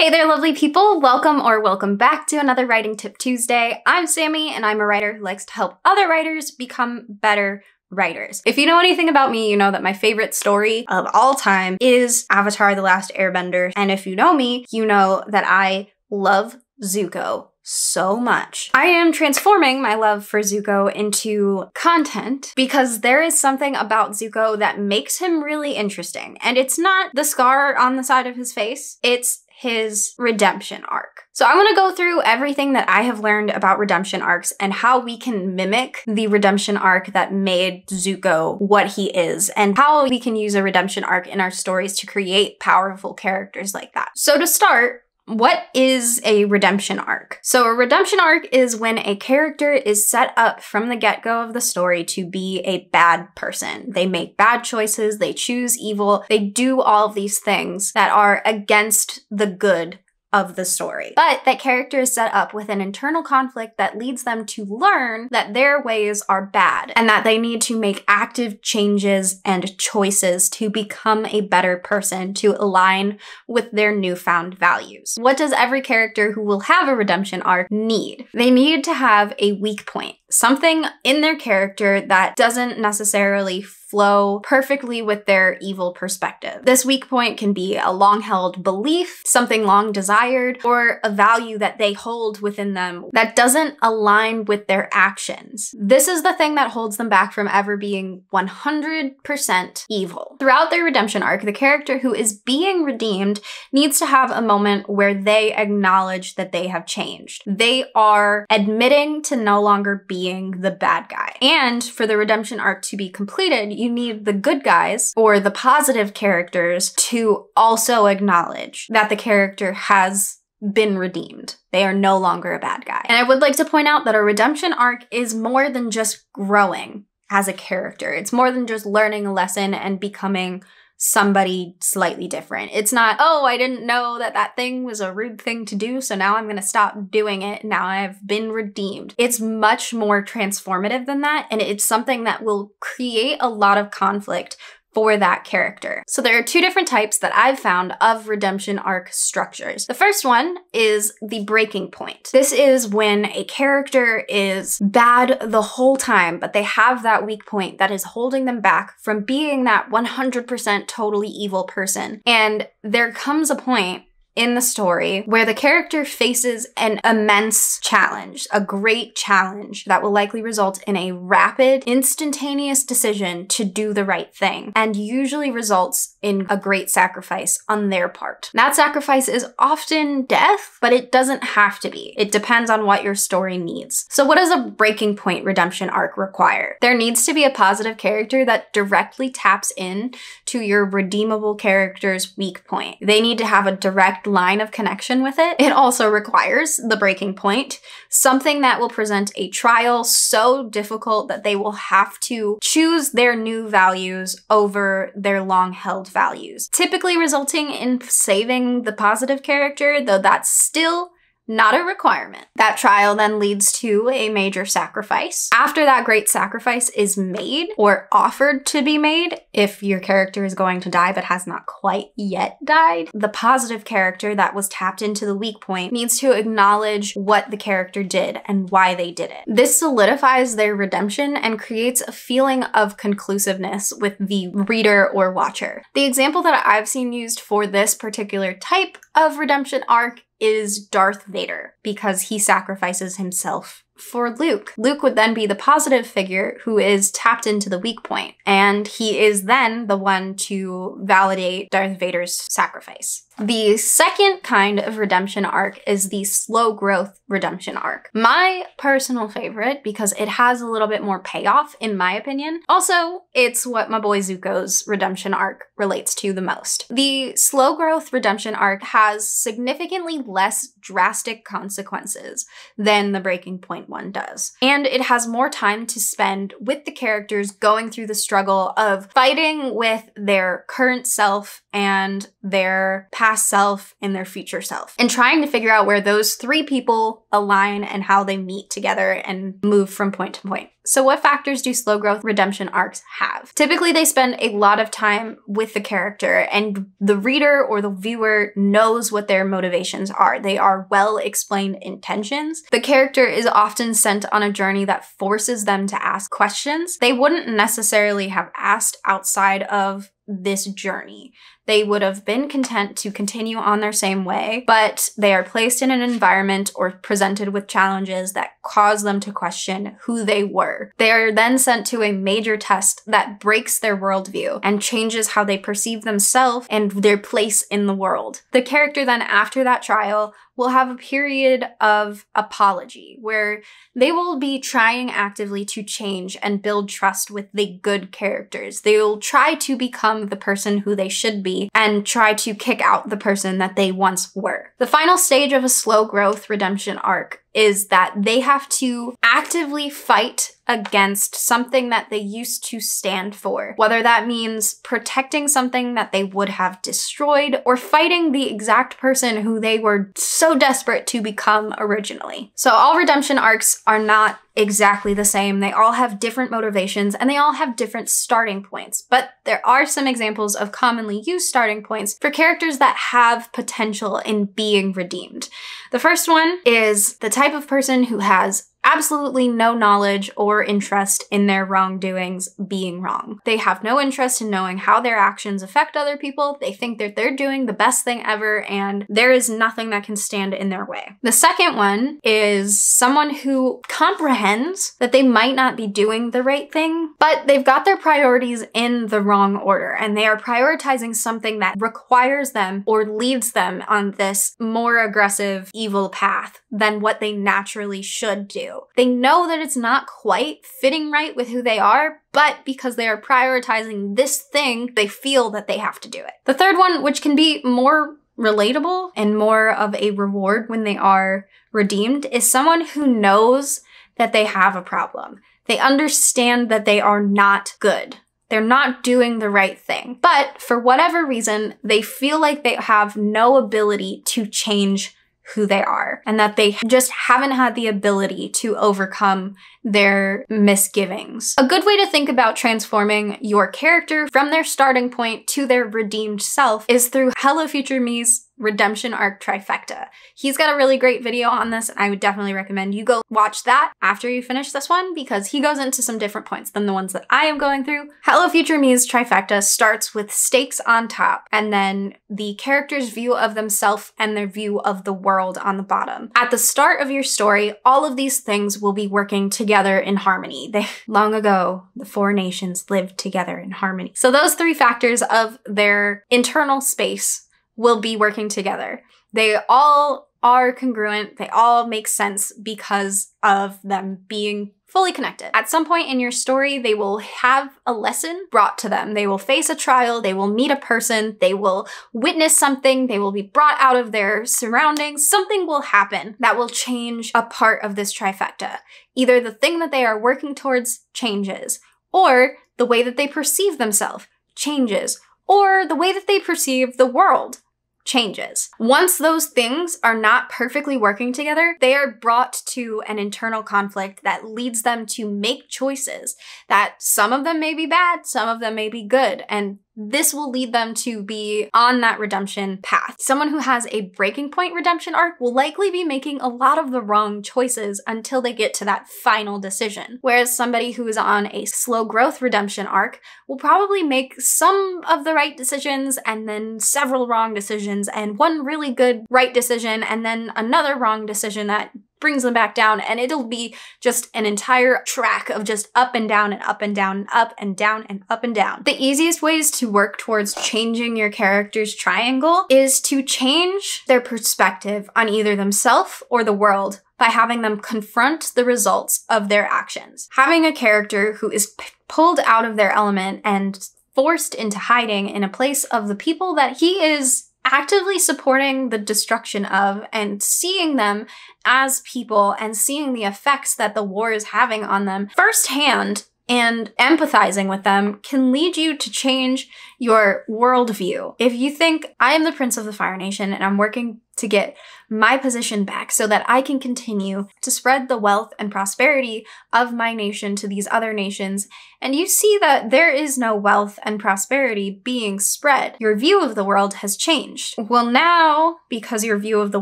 Hey there, lovely people. Welcome back to another Writing Tip Tuesday. I'm Sammy, and I'm a writer who likes to help other writers become better writers. If you know anything about me, you know that my favorite story of all time is Avatar: The Last Airbender. And if you know me, you know that I love Zuko so much. I am transforming my love for Zuko into content because there is something about Zuko that makes him really interesting. And it's not the scar on the side of his face, it's his redemption arc. So I want to go through everything that I have learned about redemption arcs and how we can mimic the redemption arc that made Zuko what he is, and how we can use a redemption arc in our stories to create powerful characters like that. So to start, what is a redemption arc? So a redemption arc is when a character is set up from the get-go of the story to be a bad person. They make bad choices, they choose evil, they do all of these things that are against the good of the story. But that character is set up with an internal conflict that leads them to learn that their ways are bad and that they need to make active changes and choices to become a better person, to align with their newfound values. What does every character who will have a redemption arc need? They need to have a weak point, something in their character that doesn't necessarily flow perfectly with their evil perspective. This weak point can be a long-held belief, something long desired, or a value that they hold within them that doesn't align with their actions. This is the thing that holds them back from ever being 100% evil. Throughout their redemption arc, the character who is being redeemed needs to have a moment where they acknowledge that they have changed. They are admitting to no longer being the bad guy. And for the redemption arc to be completed, you need the good guys, or the positive characters, to also acknowledge that the character has been redeemed. They are no longer a bad guy. And I would like to point out that a redemption arc is more than just growing as a character. It's more than just learning a lesson and becoming somebody slightly different. It's not, oh, I didn't know that that thing was a rude thing to do, so now I'm gonna stop doing it. Now I've been redeemed. It's much more transformative than that, and it's something that will create a lot of conflict for that character. So there are two different types that I've found of redemption arc structures. The first one is the breaking point. This is when a character is bad the whole time, but they have that weak point that is holding them back from being that 100% totally evil person. And there comes a point in the story where the character faces an immense challenge, a great challenge that will likely result in a rapid, instantaneous decision to do the right thing, and usually results in a great sacrifice on their part. That sacrifice is often death, but it doesn't have to be. It depends on what your story needs. So what does a breaking point redemption arc require? There needs to be a positive character that directly taps in to your redeemable character's weak point. They need to have a direct line of connection with it. It also requires the breaking point, something that will present a trial so difficult that they will have to choose their new values over their long-held values, typically resulting in saving the positive character, though that's still not a requirement. That trial then leads to a major sacrifice. After that great sacrifice is made, or offered to be made, if your character is going to die but has not quite yet died, the positive character that was tapped into the weak point needs to acknowledge what the character did and why they did it. This solidifies their redemption and creates a feeling of conclusiveness with the reader or watcher. The example that I've seen used for this particular type of redemption arc is Darth Vader, because he sacrifices himself for Luke. Luke would then be the positive figure who is tapped into the weak point, and he is then the one to validate Darth Vader's sacrifice. The second kind of redemption arc is the slow growth redemption arc. My personal favorite, because it has a little bit more payoff in my opinion. Also, it's what my boy Zuko's redemption arc relates to the most. The slow growth redemption arc has significantly less drastic consequences than the breaking point one does. And it has more time to spend with the characters going through the struggle of fighting with their current self and their past self and their future self, and trying to figure out where those three people align and how they meet together and move from point to point. So what factors do slow growth redemption arcs have? Typically, they spend a lot of time with the character, and the reader or the viewer knows what their motivations are. They are well-explained intentions. The character is often sent on a journey that forces them to ask questions they wouldn't necessarily have asked outside of this journey. They would have been content to continue on their same way, but they are placed in an environment or presented with challenges that cause them to question who they were. They are then sent to a major test that breaks their worldview and changes how they perceive themselves and their place in the world. The character then, after that trial, will have a period of apology where they will be trying actively to change and build trust with the good characters. They will try to become the person who they should be and try to kick out the person that they once were. The final stage of a slow growth redemption arc is that they have to actively fight against something that they used to stand for. Whether that means protecting something that they would have destroyed or fighting the exact person who they were so desperate to become originally. So all redemption arcs are not exactly the same. They all have different motivations and they all have different starting points, but there are some examples of commonly used starting points for characters that have potential in being redeemed. The first one is the type of person who has absolutely no knowledge or interest in their wrongdoings being wrong. They have no interest in knowing how their actions affect other people. They think that they're doing the best thing ever and there is nothing that can stand in their way. The second one is someone who comprehends that they might not be doing the right thing, but they've got their priorities in the wrong order and they are prioritizing something that requires them or leads them on this more aggressive, evil path than what they naturally should do. They know that it's not quite fitting right with who they are, but because they are prioritizing this thing, they feel that they have to do it. The third one, which can be more relatable and more of a reward when they are redeemed, is someone who knows that they have a problem. They understand that they are not good. They're not doing the right thing. But for whatever reason, they feel like they have no ability to change who they are and that they just haven't had the ability to overcome their misgivings. A good way to think about transforming your character from their starting point to their redeemed self is through Hello Future Me's redemption arc trifecta. He's got a really great video on this and I would definitely recommend you go watch that after you finish this one because he goes into some different points than the ones that I am going through. Hello Future Me's trifecta starts with stakes on top and then the character's view of themselves and their view of the world on the bottom. At the start of your story, all of these things will be working together in harmony. Long ago, the four nations lived together in harmony. So those three factors of their internal space will be working together. They all are congruent. They all make sense because of them being fully connected. At some point in your story, they will have a lesson brought to them. They will face a trial, they will meet a person, they will witness something, they will be brought out of their surroundings. Something will happen that will change a part of this trifecta. Either the thing that they are working towards changes, or the way that they perceive themselves changes, or the way that they perceive the world changes. Once those things are not perfectly working together, they are brought to an internal conflict that leads them to make choices that some of them may be bad, some of them may be good, and this will lead them to be on that redemption path. Someone who has a breaking point redemption arc will likely be making a lot of the wrong choices until they get to that final decision. Whereas somebody who is on a slow growth redemption arc will probably make some of the right decisions and then several wrong decisions and one really good right decision and then another wrong decision that brings them back down, and it'll be just an entire track of just up and down and up and down and up and down and up and down. The easiest ways to work towards changing your character's triangle is to change their perspective on either themselves or the world by having them confront the results of their actions. Having a character who is pulled out of their element and forced into hiding in a place of the people that he is actively supporting the destruction of and seeing them as people and seeing the effects that the war is having on them firsthand and empathizing with them can lead you to change your worldview. If you think, I am the Prince of the Fire Nation and I'm working to get my position back so that I can continue to spread the wealth and prosperity of my nation to these other nations. And you see that there is no wealth and prosperity being spread. Your view of the world has changed. Well, now, because your view of the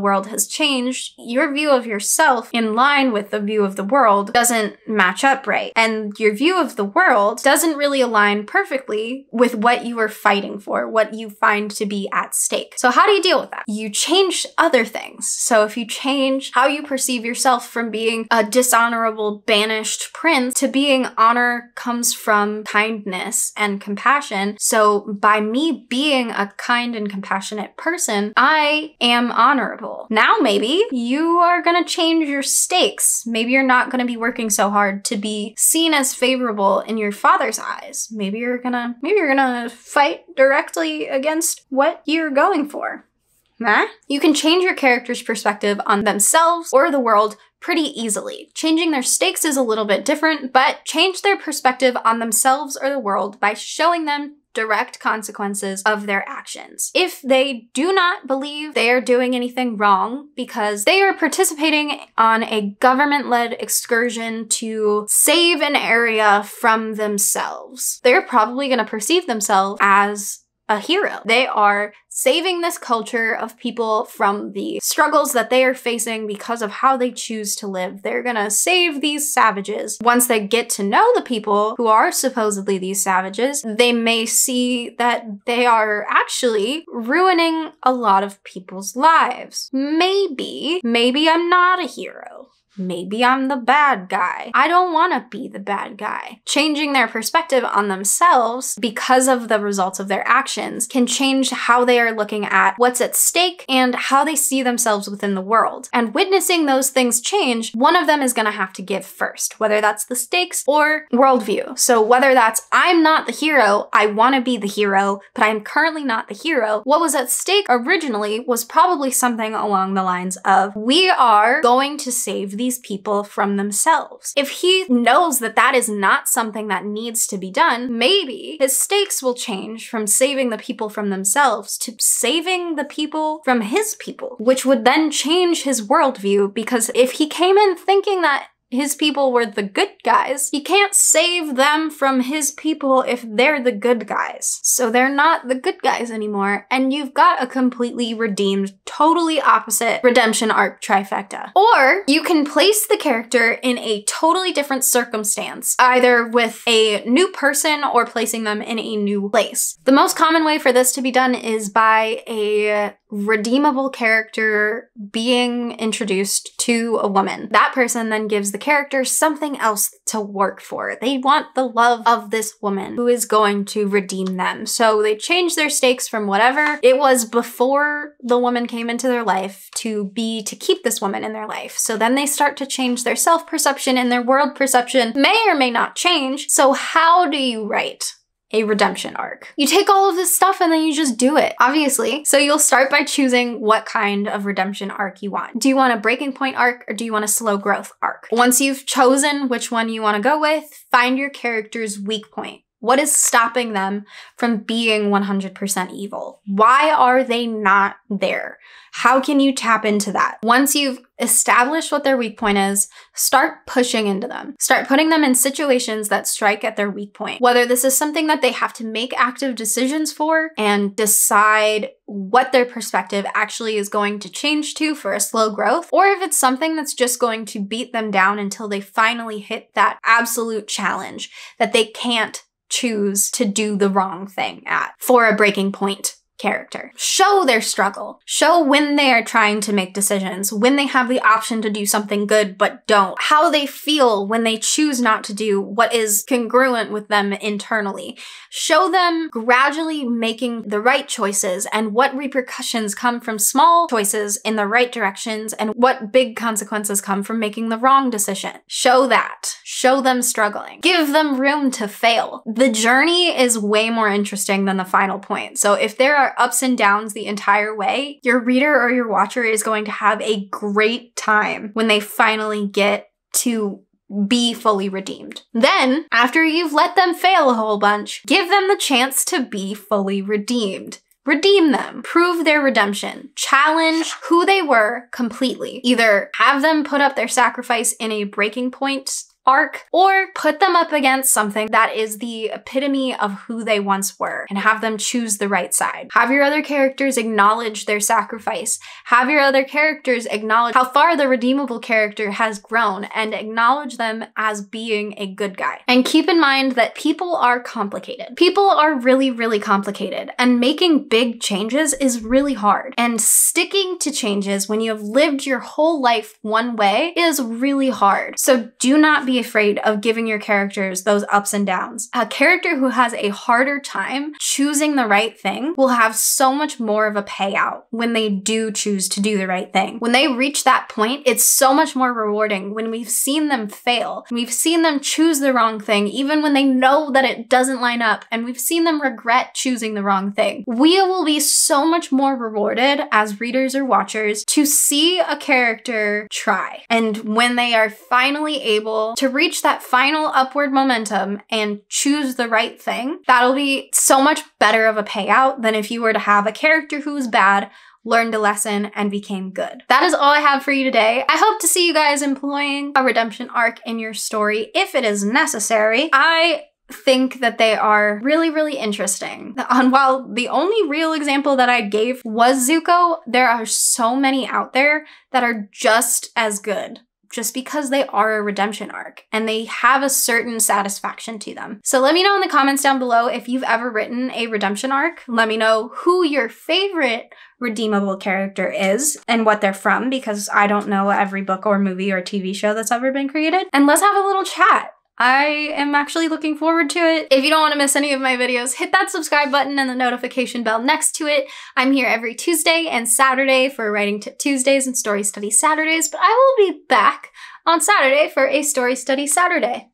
world has changed, your view of yourself in line with the view of the world doesn't match up right. And your view of the world doesn't really align perfectly with what you are fighting for, what you find to be at stake. So how do you deal with that? You change other things. So if you change how you perceive yourself from being a dishonorable, banished prince to being honor comes from kindness and compassion. So by me being a kind and compassionate person, I am honorable. Now maybe you are gonna change your stakes. Maybe you're not gonna be working so hard to be seen as favorable in your father's eyes. Maybe you're gonna fight directly against what you're going for. Nah? You can change your character's perspective on themselves or the world pretty easily. Changing their stakes is a little bit different, but change their perspective on themselves or the world by showing them direct consequences of their actions. If they do not believe they are doing anything wrong because they are participating on a government-led excursion to save an area from themselves, they're probably going to perceive themselves as a hero. They are saving this culture of people from the struggles that they are facing because of how they choose to live. They're gonna save these savages. Once they get to know the people who are supposedly these savages, they may see that they are actually ruining a lot of people's lives. Maybe I'm not a hero. Maybe I'm the bad guy. I don't want to be the bad guy. Changing their perspective on themselves because of the results of their actions can change how they are looking at what's at stake and how they see themselves within the world. And witnessing those things change, one of them is going to have to give first, whether that's the stakes or worldview. So whether that's I'm not the hero, I want to be the hero, but I'm currently not the hero, what was at stake originally was probably something along the lines of, we are going to save these people from themselves. If he knows that that is not something that needs to be done, maybe his stakes will change from saving the people from themselves to saving the people from his people, which would then change his worldview, because if he came in thinking that his people were the good guys, he can't save them from his people if they're the good guys. So they're not the good guys anymore, and you've got a completely redeemed, totally opposite redemption arc trifecta. Or you can place the character in a totally different circumstance, either with a new person or placing them in a new place. The most common way for this to be done is by a redeemable character being introduced to a woman. That person then gives the character something else to work for. They want the love of this woman who is going to redeem them. So they change their stakes from whatever it was before the woman came into their life to keep this woman in their life. So then they start to change their self-perception, and their world perception may or may not change. So how do you write a redemption arc? You take all of this stuff and then you just do it, obviously. So you'll start by choosing what kind of redemption arc you want. Do you want a breaking point arc, or do you want a slow growth arc? Once you've chosen which one you want to go with, find your character's weak point. What is stopping them from being 100% evil? Why are they not there? How can you tap into that? Once you've established what their weak point is, start pushing into them. Start putting them in situations that strike at their weak point. Whether this is something that they have to make active decisions for and decide what their perspective actually is going to change to for a slow growth, or if it's something that's just going to beat them down until they finally hit that absolute challenge that they can't choose to do the wrong thing at for a breaking point character. Show their struggle. Show when they are trying to make decisions, when they have the option to do something good but don't, how they feel when they choose not to do what is congruent with them internally. Show them gradually making the right choices and what repercussions come from small choices in the right directions and what big consequences come from making the wrong decision. Show that. Show them struggling. Give them room to fail. The journey is way more interesting than the final point. So if there are ups and downs the entire way, your reader or your watcher is going to have a great time when they finally get to be fully redeemed. Then, after you've let them fail a whole bunch, give them the chance to be fully redeemed. redeem them, prove their redemption, challenge who they were completely. Either have them put up their sacrifice in a breaking point arc, or put them up against something that is the epitome of who they once were and have them choose the right side. Have your other characters acknowledge their sacrifice. Have your other characters acknowledge how far the redeemable character has grown and acknowledge them as being a good guy. And keep in mind that people are complicated. People are really, really complicated, and making big changes is really hard. And sticking to changes when you have lived your whole life one way is really hard. So do not be afraid of giving your characters those ups and downs. A character who has a harder time choosing the right thing will have so much more of a payout when they do choose to do the right thing. When they reach that point, it's so much more rewarding when we've seen them fail. We've seen them choose the wrong thing, even when they know that it doesn't line up, and we've seen them regret choosing the wrong thing. We will be so much more rewarded as readers or watchers to see a character try. And when they are finally able to reach that final upward momentum and choose the right thing, that'll be so much better of a payout than if you were to have a character who was bad, learned a lesson, and became good. That is all I have for you today. I hope to see you guys employing a redemption arc in your story if it is necessary. I think that they are really, really interesting. And while the only real example that I gave was Zuko, there are so many out there that are just as good, just because they are a redemption arc and they have a certain satisfaction to them. So let me know in the comments down below if you've ever written a redemption arc. Let me know who your favorite redeemable character is and what they're from, because I don't know every book or movie or TV show that's ever been created. And let's have a little chat. I am actually looking forward to it. If you don't want to miss any of my videos, hit that subscribe button and the notification bell next to it. I'm here every Tuesday and Saturday for Writing Tip Tuesdays and Story Study Saturdays, but I will be back on Saturday for a Story Study Saturday.